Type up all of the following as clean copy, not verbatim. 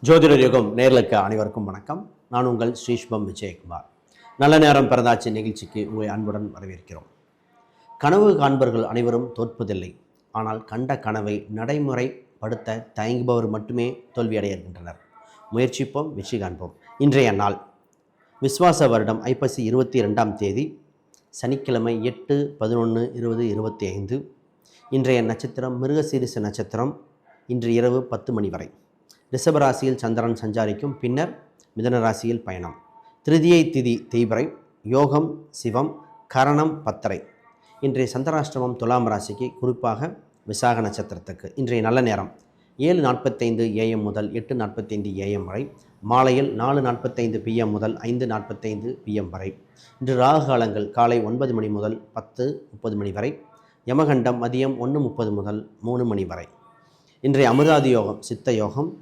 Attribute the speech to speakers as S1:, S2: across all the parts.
S1: ஜோதிடர் யுகம் நேர்களுக்கு அனைவருக்கும் வணக்கம். நான் உங்கள் ஸ்ரீஷ்பம் விஜயகுமார். நல்ல நேரம் பிறந்தாச்சு நிகழ்ச்சிக்கு உங்களை அன்புடன் வரவேற்கிறோம். கனவு காண்பர்கள் அனைவரும் தோற்பதில்லை. ஆனால் கண்ட கனவை நடைமுறைப்படுத்த தயங்குபவர் மட்டுமே தோல்வியடைய இருக்கின்றனர். முயற்சிப்போம், வெற்றி காண்போம். இன்றைய நாள் விஸ்வாச வருடம் ஐப்பசி 22ஆம் தேதி சனிக்கிழமை 8/11/2025. இன்றைய நட்சத்திரம் மிருகசீரிச நட்சத்திரம். இன்று இரவு 10 மணி வரை. ரிஷபராசியில் சந்திரன் சஞ்சாரிக்கும். பின்னர் மிதன ராசியில் பயணம். திருதியை திதி தேய்பிறை, யோகம் சிவம், கரணம் பத்தரை. இன்றைய சந்திராஷ்டமம் துலாம் ராசிக்கு, குறிப்பாக விசாக நட்சத்திரத்துக்கு. இன்றைய நல்ல நேரம் 7:45 AM முதல் 8:45 AM வரை. மாலையில் 4:45 PM முதல் 5:45 PM வரை. இன்று ராகு காலங்கள் காலை 9 மணி முதல் 10:30 மணி வரை. யமகண்டம் மதியம் 1:30 முதல் 3 மணி வரை. இன்றைய அமிர்தாதி யோகம் சித்த யோகம்.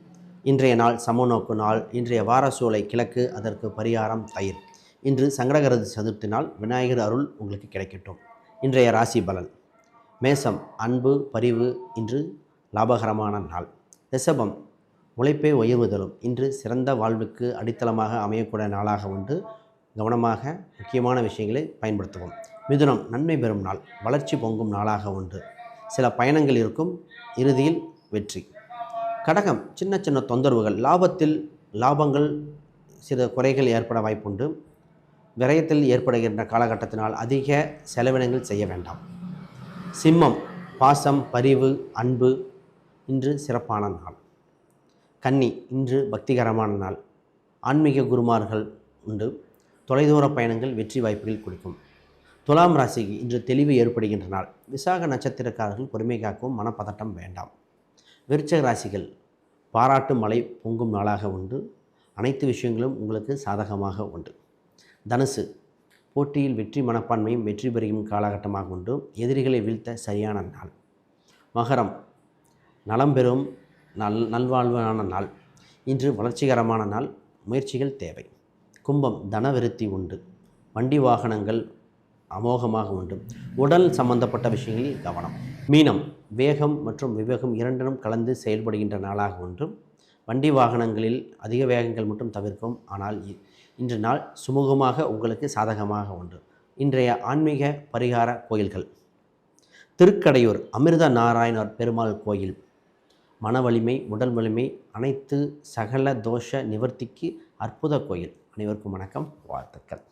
S1: இன்றைய நாள் சமநோக்கு நாள். இன்றைய வார சூலை கிழக்கு, அதற்கு பரிகாரம் தயிர். இன்று சங்கடகர சதுர்த்தி நாள். விநாயகர் அருள் உங்களுக்கு கிடைக்கட்டும். இன்றைய ராசி பலன். மேசம் அன்பு பரிவு, இன்று லாபகரமான நாள். ரிஷபம் உழைப்பே உயர்வு தரும். இன்று சிறந்த வாழ்வுக்கு அடித்தளமாக அமையக்கூடிய நாளாக உண்டு. கவனமாக முக்கியமான விஷயங்களை பயன்படுத்துவோம். மிதுனம் நன்மை பெறும் நாள். வளர்ச்சி பொங்கும் நாளாக உண்டு. சில பயணங்கள் இருக்கும், இறுதியில் வெற்றி. கடகம் சின்ன சின்ன தொந்தரவுகள். லாபங்கள் சில குறைகள் ஏற்பட வாய்ப்புண்டு. விரயத்தில் ஏற்படுகின்ற காலகட்டத்தினால் அதிக செலவினங்கள் செய்ய வேண்டாம். சிம்மம் பாசம் பரிவு அன்பு, இன்று சிறப்பான நாள். கன்னி இன்று பக்திகரமான நாள். ஆன்மீக குருமார்கள் உண்டு. தொலைதூர பயணங்கள் வெற்றி வாய்ப்புகள் கொடுக்கும். துலாம் ராசிக்கு இன்று தெளிவு ஏற்படுகின்ற நாள். விசாக நட்சத்திரக்காரர்கள் பொறுமை காக்கவும், மனப்பதட்டம் வேண்டாம். விருச்சிக ராசிகள் பாராட்டு மழை பொங்கும் நாளாக உண்டு. அனைத்து விஷயங்களும் உங்களுக்கு சாதகமாக உண்டு. தனுசு போட்டியில் வெற்றி மனப்பான்மையும் வெற்றி பெறும் காலகட்டமாக உண்டு. எதிரிகளை வீழ்த்த சரியான நாள். மகரம் நலம் பெறும் நல்வாழ்வான நாள். இன்று வளர்ச்சிகரமான நாள். முயற்சிகள் தேவை. கும்பம் தனவிருத்தி உண்டு. வண்டி வாகனங்கள் அமோகமாக உண்டு. உடல் சம்பந்தப்பட்ட விஷயங்களில் கவனம். மீனம் வேகம் மற்றும் விவேகம் இரண்டிலும் கலந்து செயல்படுகின்ற நாளாக உண்டு. வண்டி வாகனங்களில் அதிக வேகங்கள் மட்டும் தவிர்க்கும். ஆனால் இன்று நாள் சுமூகமாக உங்களுக்கு சாதகமாக உண்டு. இன்றைய ஆன்மீக பரிகார கோயில்கள். திருக்கடையூர் அமிர்த நாராயணர் பெருமாள் கோயில். மன வலிமை, உடல் வலிமை, அனைத்து சகல தோஷ நிவர்த்திக்கு அற்புத கோயில். அனைவருக்கும் வணக்கம், வாழ்த்துக்கள்.